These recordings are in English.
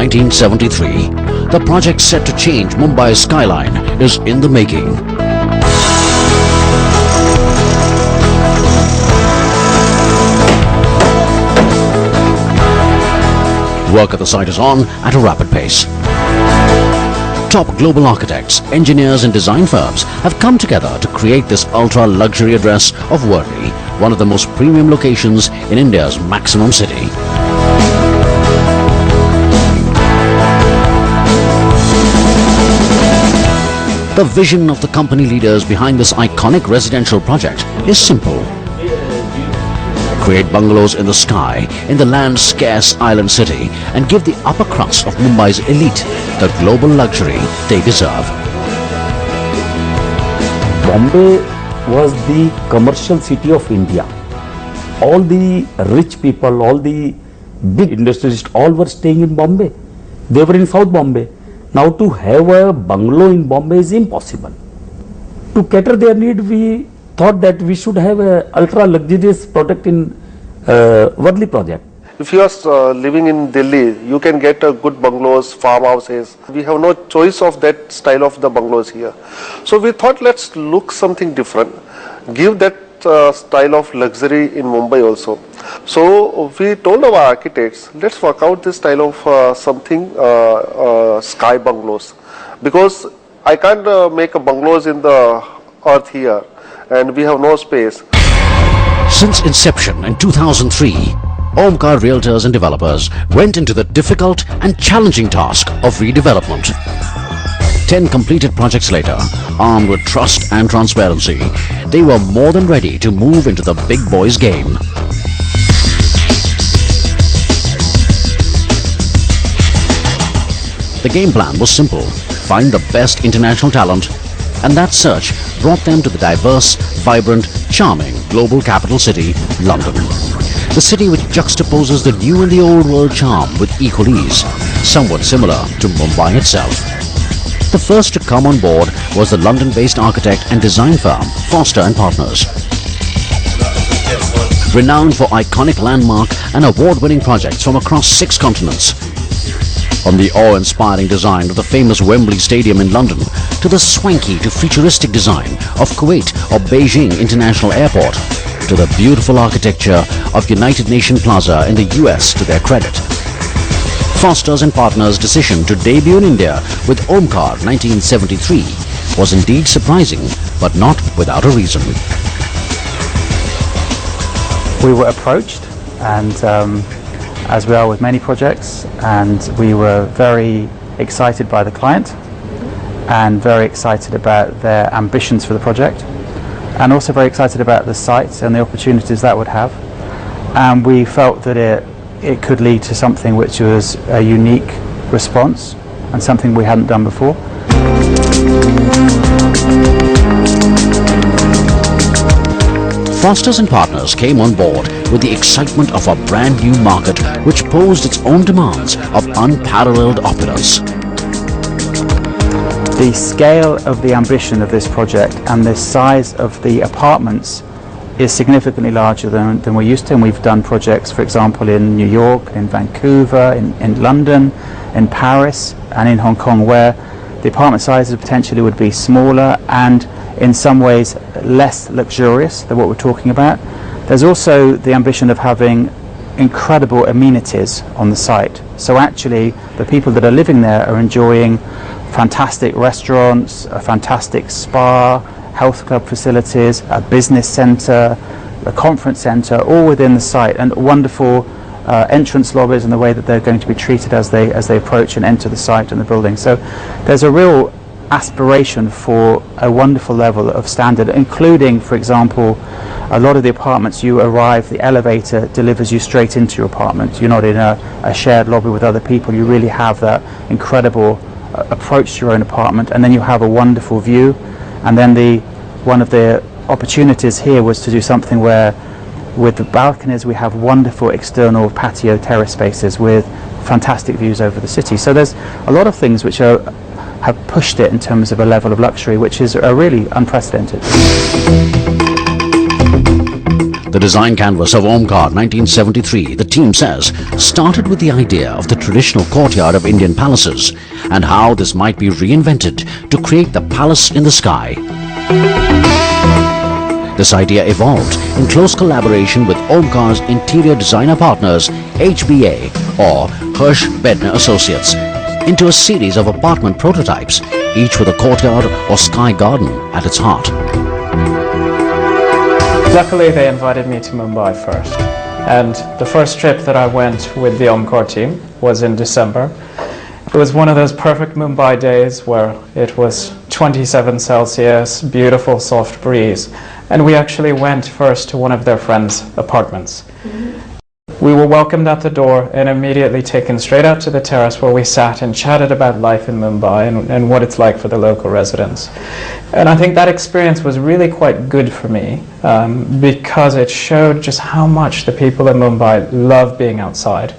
1973. The project set to change Mumbai's skyline is in the making. Work at the site is on at a rapid pace. Top global architects, engineers and design firms have come together to create this ultra-luxury address of Worli, one of the most premium locations in India's maximum city. The vision of the company leaders behind this iconic residential project is simple. Create bungalows in the sky, in the land-scarce island city, and give the upper crust of Mumbai's elite the global luxury they deserve. Bombay was the commercial city of India. All the rich people, all the big industrialists, all were staying in Bombay. They were in South Bombay. Now to have a bungalow in Bombay is impossible. To cater their need, we thought that we should have a ultra luxurious product in Worli project. If you are living in Delhi, you can get good bungalows, farmhouses. We have no choice of that style of the bungalows here. So we thought, let's look something different, give that style of luxury in Mumbai also. So we told our architects, let's work out this style of something sky bungalows, because I can't make a bungalows in the earth here and we have no space. Since inception in 2003, Omkar Realtors and developers went into the difficult and challenging task of redevelopment. 10 completed projects later, armed with trust and transparency, they were more than ready to move into the big boys game. The game plan was simple: find the best international talent, and that search brought them to the diverse, vibrant, charming global capital city, London. The city which juxtaposes the new and the old world charm with equal ease, somewhat similar to Mumbai itself. The first to come on board was the London-based architect and design firm Foster & Partners. Renowned for iconic landmark and award-winning projects from across 6 continents. From the awe-inspiring design of the famous Wembley Stadium in London to the swanky to futuristic design of Kuwait or Beijing International Airport, to the beautiful architecture of United Nations Plaza in the US to their credit. Foster's & Partners' decision to debut in India with Omkar 1973 was indeed surprising, but not without a reason. We were approached, and as we are with many projects, and we were very excited by the client and very excited about their ambitions for the project, and also very excited about the site and the opportunities that would have. And we felt that it could lead to something which was a unique response and something we hadn't done before. Foster's & Partners came on board with the excitement of a brand new market which posed its own demands of unparalleled opulence. The scale of the ambition of this project and the size of the apartments is significantly larger than we're used to, and we've done projects, for example, in New York, in Vancouver, in London, in Paris and in Hong Kong, where the apartment sizes potentially would be smaller and in some ways less luxurious than what we're talking about. There's also the ambition of having incredible amenities on the site. So actually the people that are living there are enjoying fantastic restaurants, a fantastic spa, health club facilities, a business centre, a conference centre, all within the site, and wonderful entrance lobbies and the way that they're going to be treated as they approach and enter the site and the building. So there's a real aspiration for a wonderful level of standard, including, for example, a lot of the apartments you arrive, the elevator delivers you straight into your apartment. You're not in a shared lobby with other people. You really have that incredible approach to your own apartment, and then you have a wonderful view. And then one of the opportunities here was to do something where with the balconies we have wonderful external patio terrace spaces with fantastic views over the city. So there's a lot of things which have pushed it in terms of a level of luxury which is really unprecedented. The design canvas of Omkar 1973, the team says, started with the idea of the traditional courtyard of Indian palaces and how this might be reinvented to create the palace in the sky. This idea evolved in close collaboration with Omkar's interior designer partners HBA or Hirsch Bedner Associates into a series of apartment prototypes, each with a courtyard or sky garden at its heart. Luckily, they invited me to Mumbai first, and the first trip that I went with the Omkar team was in December. It was one of those perfect Mumbai days where it was 27 Celsius, beautiful soft breeze, and we actually went first to one of their friends' apartments. We were welcomed at the door and immediately taken straight out to the terrace where we sat and chatted about life in Mumbai and what it's like for the local residents. And I think that experience was really quite good for me because it showed just how much the people in Mumbai love being outside.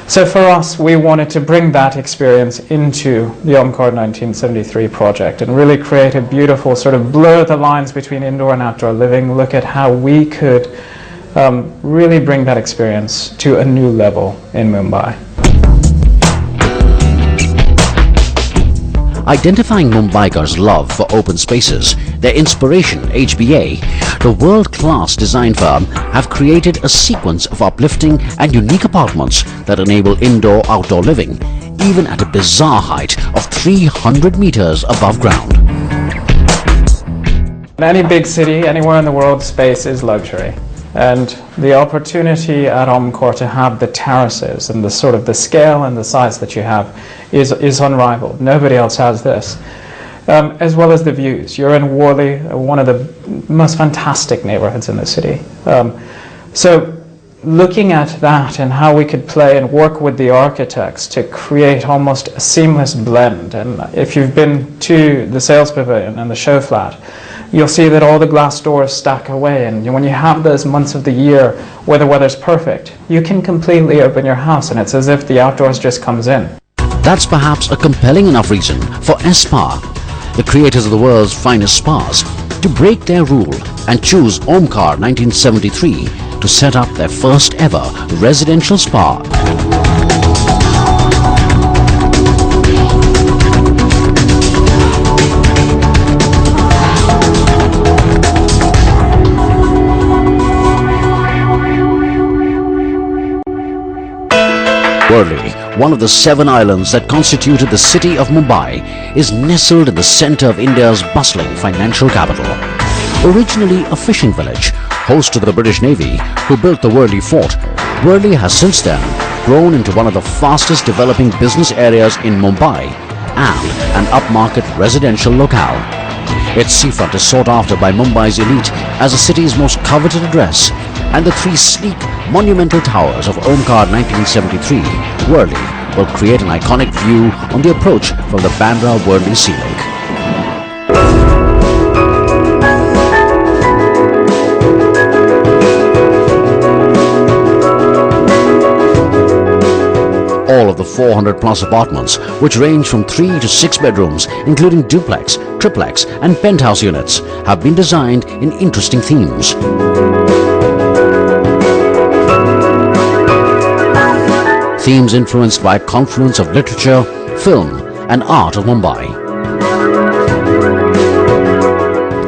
So for us, we wanted to bring that experience into the Omkar 1973 project and really create a beautiful sort of blur the lines between indoor and outdoor living, look at how we could really bring that experience to a new level in Mumbai. Identifying Mumbaikars' love for open spaces, their inspiration, HBA, the world-class design firm, have created a sequence of uplifting and unique apartments that enable indoor-outdoor living, even at a bizarre height of 300 meters above ground. In any big city, anywhere in the world, space is luxury. And the opportunity at Omkar to have the terraces and the sort of the scale and the size that you have is unrivaled. Nobody else has this. As well as the views. You're in Worli, one of the most fantastic neighborhoods in the city. So looking at that and how we could play and work with the architects to create almost a seamless blend. And if you've been to the sales pavilion and the show flat, you'll see that all the glass doors stack away, and when you have those months of the year where the weather's perfect, you can completely open your house and it's as if the outdoors just comes in. That's perhaps a compelling enough reason for Spa, the creators of the world's finest spas, to break their rule and choose Omkar 1973 to set up their first ever residential spa. Worli, one of the 7 islands that constituted the city of Mumbai, is nestled in the center of India's bustling financial capital. Originally a fishing village, host to the British Navy, who built the Worli Fort, Worli has since then grown into one of the fastest developing business areas in Mumbai and an upmarket residential locale. Its seafront is sought after by Mumbai's elite as the city's most coveted address, and the 3 sleek, monumental towers of Omkar 1973, Worli, will create an iconic view on the approach from the Bandra-Worli Sea Link. All of the 400 plus apartments, which range from 3 to 6 bedrooms, including duplex, triplex and penthouse units, have been designed in interesting themes. Themes influenced by a confluence of literature, film and art of Mumbai.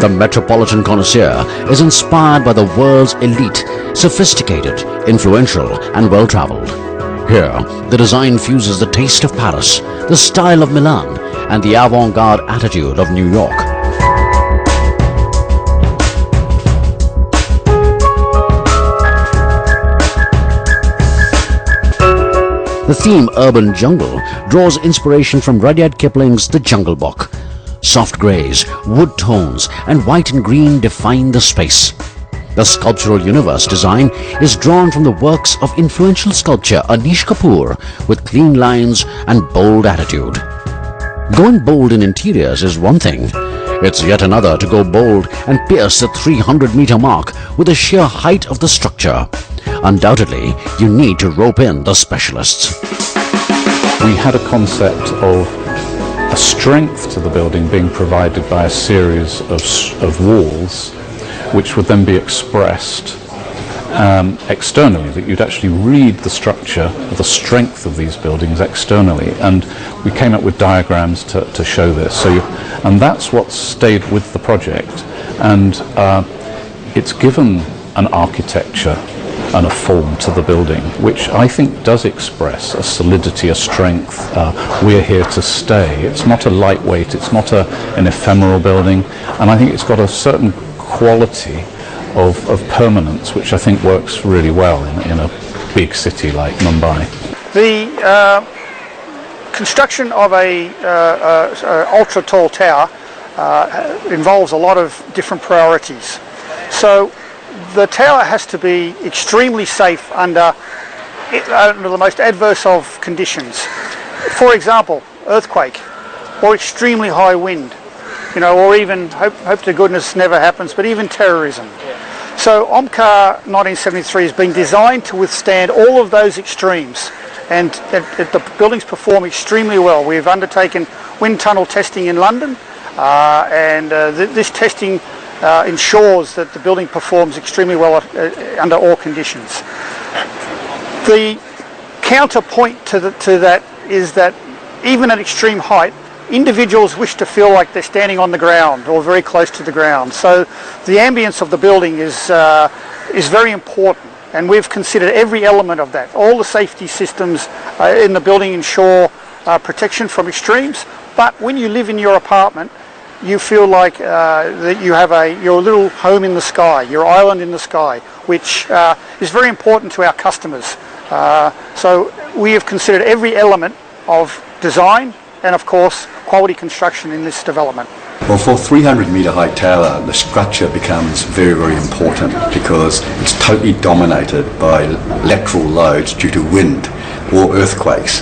The metropolitan connoisseur is inspired by the world's elite, sophisticated, influential and well-traveled. Here, the design fuses the taste of Paris, the style of Milan and the avant-garde attitude of New York. The theme Urban Jungle draws inspiration from Rudyard Kipling's The Jungle Book. Soft greys, wood tones and white and green define the space. The sculptural universe design is drawn from the works of influential sculptor Anish Kapoor with clean lines and bold attitude. Going bold in interiors is one thing. It's yet another to go bold and pierce the 300-meter mark with the sheer height of the structure. Undoubtedly, you need to rope in the specialists. We had a concept of a strength to the building being provided by a series of walls which would then be expressed externally, that you'd actually read the structure, the strength of these buildings externally, and we came up with diagrams to show this. And that's what stayed with the project, and it's given an architecture and a form to the building, which I think does express a solidity, a strength. We're here to stay. It's not a lightweight, it's not an ephemeral building, and I think it's got a certain quality of permanence, which I think works really well in a big city like Mumbai. The construction of a ultra tall tower involves a lot of different priorities. So the tower has to be extremely safe under the most adverse of conditions. For example, earthquake or extremely high wind, or even, hope to goodness never happens, but even terrorism. So Omkar 1973 has been designed to withstand all of those extremes, and the buildings perform extremely well. We've undertaken wind tunnel testing in London, and this testing ensures that the building performs extremely well under all conditions. The counterpoint to that is that even at extreme height, individuals wish to feel like they're standing on the ground or very close to the ground. So the ambience of the building is very important, and we've considered every element of that. All the safety systems in the building ensure protection from extremes, but when you live in your apartment, you feel like that you have your little home in the sky, your island in the sky, which is very important to our customers. So we have considered every element of design and, of course, quality construction in this development. Well, for a 300-metre high tower, the structure becomes very, very important because it's totally dominated by lateral loads due to wind or earthquakes.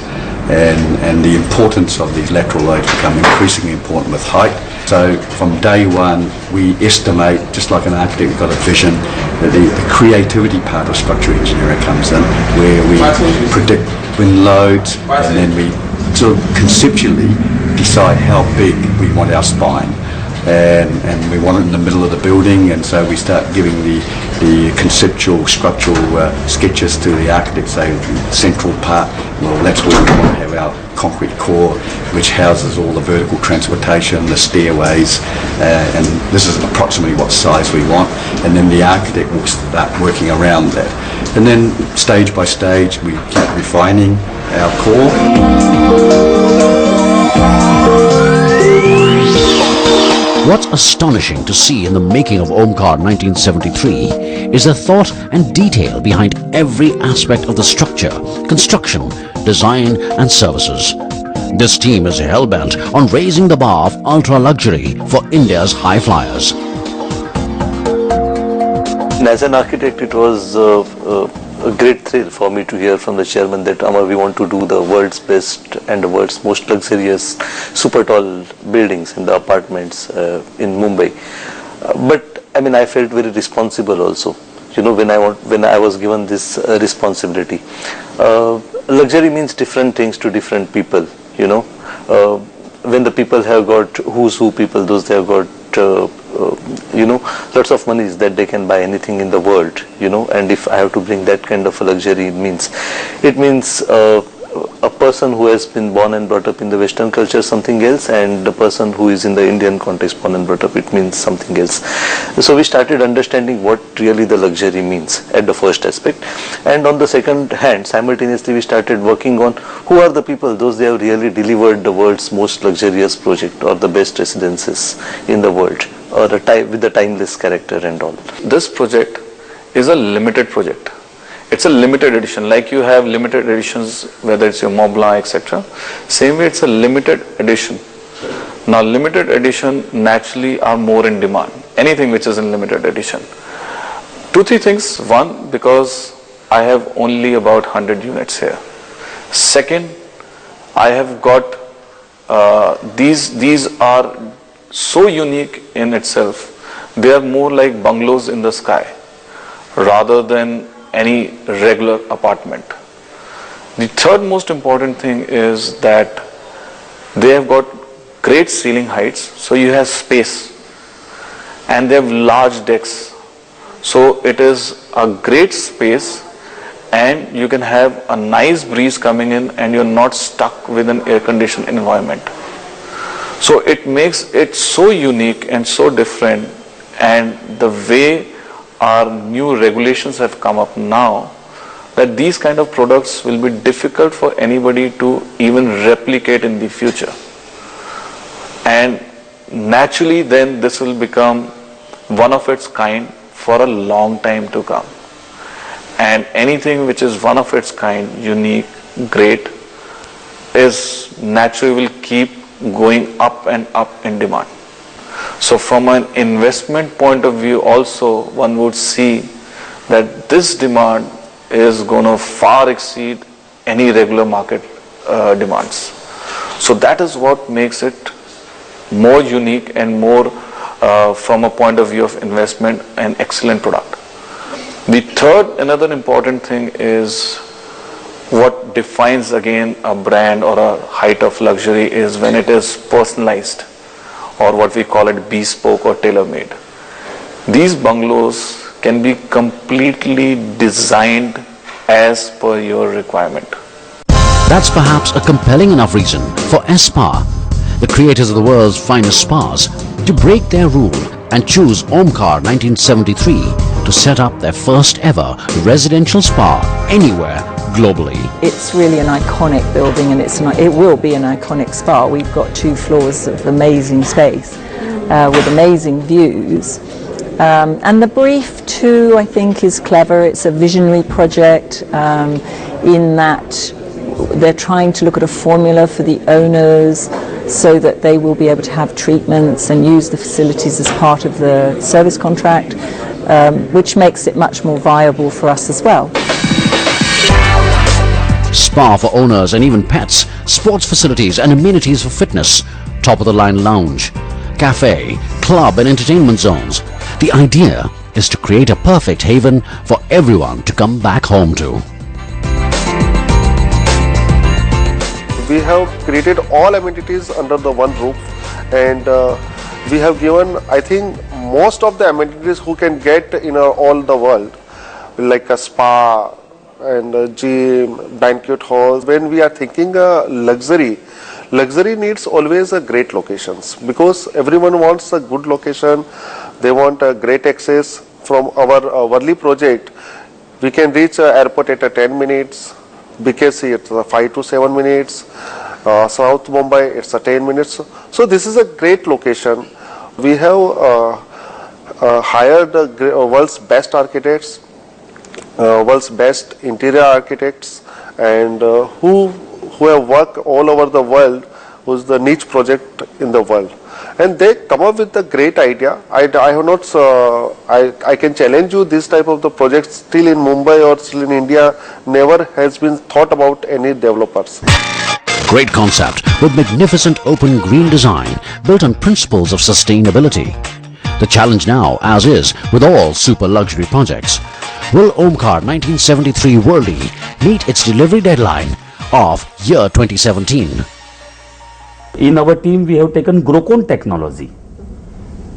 And the importance of these lateral loads become increasingly important with height. So from day one, we estimate, just like an architect, we've got a vision, that the creativity part of structural engineering comes in, where we predict wind loads, and then we sort of conceptually decide how big we want our spine. And we want it in the middle of the building, and so we start giving the conceptual structural sketches to the architect, say central part, well that's where we want to have our concrete core, which houses all the vertical transportation, the stairways, and this is approximately what size we want, and then the architect will start working around that. And then stage by stage we keep refining our core. What's astonishing to see in the making of Omkar 1973 is the thought and detail behind every aspect of the structure, construction, design and services. This team is hell-bent on raising the bar of ultra-luxury for India's high flyers. As an architect, it was a great thrill for me to hear from the chairman that Amar, we want to do the world's best and the world's most luxurious super tall buildings in the apartments in Mumbai. But I mean, I felt very responsible also, when I was given this responsibility. Luxury means different things to different people, when the people have got who's who people, those they have got lots of money that they can buy anything in the world, and if I have to bring that kind of a luxury, it means a person who has been born and brought up in the Western culture something else, and the person who is in the Indian context born and brought up, it means something else. So we started understanding what really the luxury means at the first aspect, and on the second hand, simultaneously we started working on who are the people, those they have really delivered the world's most luxurious project or the best residences in the world, or with the timeless character and all. This project is a limited project. It's a limited edition, like you have limited editions, whether it's your Mont Blanc, etc. Same way, it's a limited edition. Now, limited edition naturally are more in demand. Anything which is in limited edition. 2-3 things. One, because I have only about 100 units here. Second, I have got these are so unique in itself. They are more like bungalows in the sky, rather than any regular apartment. The third most important thing is that they have got great ceiling heights, so you have space, and they have large decks, So it is a great space, and you can have a nice breeze coming in, and you're not stuck with an air-conditioned environment. So it makes it so unique and so different, and the way our new regulations have come up now, that these kind of products will be difficult for anybody to even replicate in the future. And naturally then this will become one of its kind for a long time to come. And anything which is one of its kind, unique, great, is naturally will keep going up and up in demand. So from an investment point of view also, one would see that this demand is going to far exceed any regular market demands. So that is what makes it more unique and more from a point of view of investment, an excellent product. The third, another important thing is what defines again a brand or a height of luxury is when it is personalized, or what we call it bespoke or tailor-made. These bungalows can be completely designed as per your requirement. That's perhaps a compelling enough reason for Spa, the creators of the world's finest spas, to break their rule and choose Omkar 1973 to set up their first ever residential spa anywhere globally. It's really an iconic building, and it will be an iconic spa. We've got 2 floors of amazing space with amazing views. And the brief too, I think, is clever. It's a visionary project in that they're trying to look at a formula for the owners so that they will be able to have treatments and use the facilities as part of the service contract, which makes it much more viable for us as well. Spa for owners and even pets, sports facilities and amenities for fitness, top-of-the-line lounge, cafe, club and entertainment zones. The idea is to create a perfect haven for everyone to come back home to. We have created all amenities under the one roof, and we have given, I think, most of the amenities who can get in all the world, like a spa and a gym, banquet halls. When we are thinking luxury needs always a great locations, because everyone wants a good location. They want a great access. From our Worli project, we can reach airport at 10 minutes. BKC it's 5 to 7 minutes. South Mumbai it's 10 minutes. So this is a great location. We have hired world's best architects, world's best interior architects, and who have worked all over the world, who's the niche project in the world, and they come up with a great idea. I have not. I can challenge you. This type of the project still in Mumbai or still in India never has been thought about any developers. Great concept with magnificent open green design built on principles of sustainability. The challenge now, as is with all super luxury projects, will Omkar 1973 Worli meet its delivery deadline of year 2017? In our team, we have taken Grocon technology,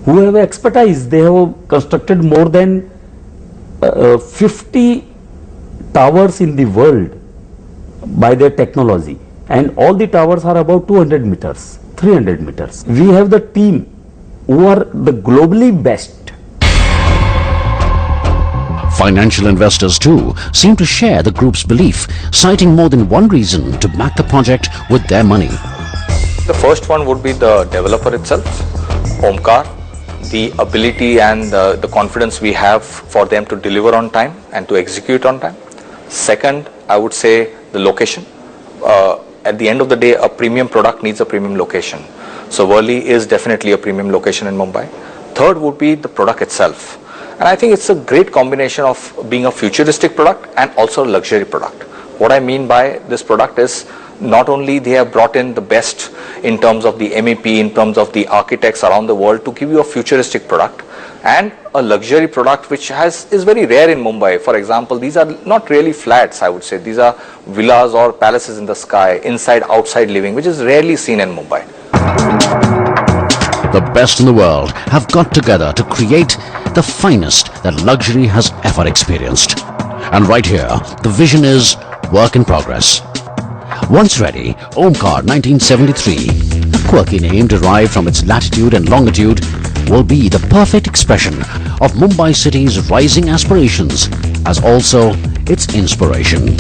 who have expertise. They have constructed more than 50 towers in the world by their technology, and all the towers are about 200 meters, 300 meters. We have the team who are the globally best. Financial investors too seem to share the group's belief, citing more than one reason to back the project with their money. The first one would be the developer itself, Omkar, the ability and the confidence we have for them to deliver on time and to execute on time. Second, I would say the location. At the end of the day, a premium product needs a premium location. So Worli is definitely a premium location in Mumbai. Third would be the product itself. And I think it's a great combination of being a futuristic product and also a luxury product. What I mean by this product is not only they have brought in the best in terms of the MEP, in terms of the architects around the world to give you a futuristic product and a luxury product which is very rare in Mumbai. For example, these are not really flats, I would say. These are villas or palaces in the sky, inside, outside living, which is rarely seen in Mumbai. The best in the world have got together to create the finest that luxury has ever experienced. And right here, the vision is work in progress. Once ready, Omkar 1973, a quirky name derived from its latitude and longitude, will be the perfect expression of Mumbai city's rising aspirations as also its inspiration.